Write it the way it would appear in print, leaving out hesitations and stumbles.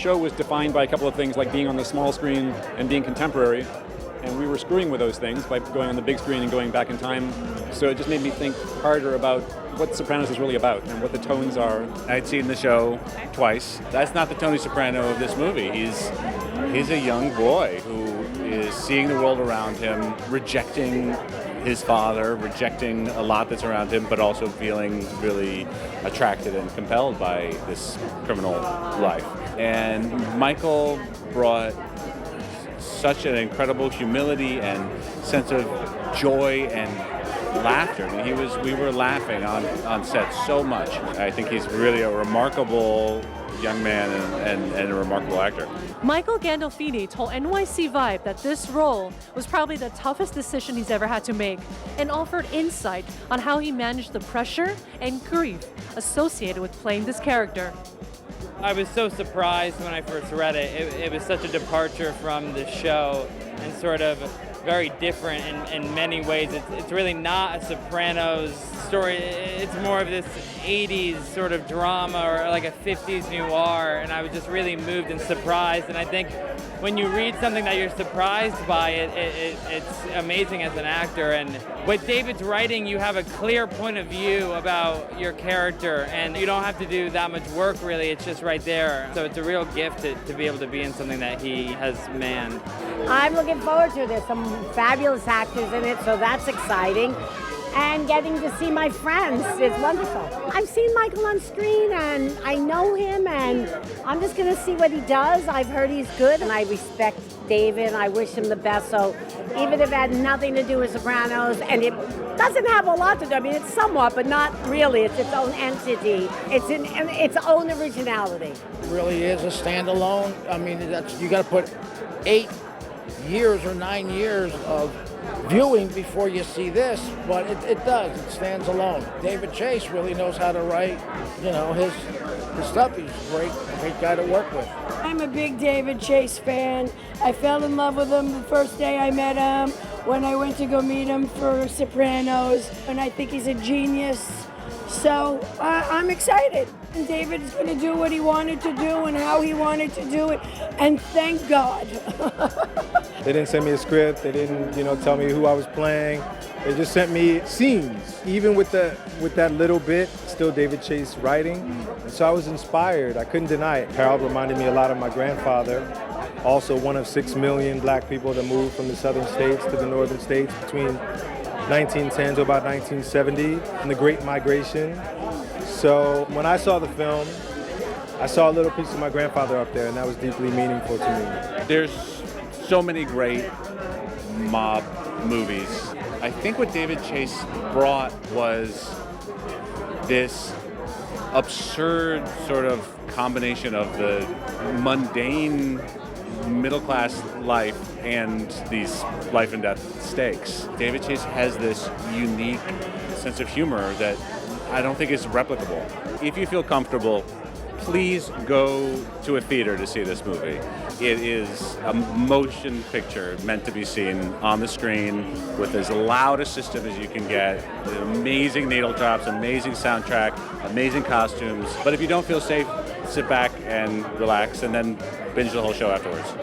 show was defined by a couple of things like being on the small screen and being contemporary. And we were screwing with those things by going on the big screen and going back in time. So it just made me think harder about what Sopranos is really about and what the tones are. I'd seen the show twice. That's not the Tony Soprano of this movie. He's a young boy who is seeing the world around him, rejecting his father, rejecting a lot that's around him, but also feeling really attracted and compelled by this criminal life. And Michael brought such an incredible humility and sense of joy and laughter. I mean, we were laughing on set so much. I think he's really a remarkable young man and a remarkable actor. Michael Gandolfini told NYC Vibe that this role was probably the toughest decision he's ever had to make, and offered insight on how he managed the pressure and grief associated with playing this character. I was so surprised when I first read it. It was such a departure from the show and sort of very different in many ways. It's really not a Sopranos story. It's more of this 80s sort of drama or like a 50s noir, and I was just really moved and surprised. And I think when you read something that you're surprised by, it's amazing as an actor. And with David's writing, you have a clear point of view about your character, and you don't have to do that much work, really. It's just right there. So it's a real gift to be able to be in something that he has manned. I'm looking forward to it. There's some fabulous actors in it, so that's exciting. And getting to see my friends is wonderful. I've seen Michael on screen and I know him, and I'm just going to see what he does. I've heard he's good, and I respect David and I wish him the best. So even if it had nothing to do with Sopranos, and it doesn't have a lot to do, I mean, it's somewhat, but not really. It's its own entity. It's in its own originality. It really is a standalone. I mean, you got to put 8 years or 9 years of viewing before you see this, but it does. It stands alone. David Chase really knows how to write, his stuff. He's a great guy to work with. I'm a big David Chase fan. I fell in love with him the first day I met him when I went to go meet him for Sopranos, and I think he's a genius. So I'm excited. And David is going to do what he wanted to do and how he wanted to do it, and thank God. They didn't send me a script. They didn't, tell me who I was playing. They just sent me scenes. Even with that little bit, still David Chase writing. And so I was inspired. I couldn't deny it. Harold reminded me a lot of my grandfather, also one of 6 million black people that moved from the southern states to the northern states between 1910 to about 1970 in the Great Migration. So when I saw the film, I saw a little piece of my grandfather up there, and that was deeply meaningful to me. There's so many great mob movies. I think what David Chase brought was this absurd sort of combination of the mundane middle-class life and these life and death stakes. David Chase has this unique sense of humor that I don't think is replicable. If you feel comfortable, please go to a theater to see this movie. It is a motion picture meant to be seen on the screen with as loud a system as you can get, with amazing needle drops, amazing soundtrack, amazing costumes. But if you don't feel safe, sit back and relax and then binge the whole show afterwards.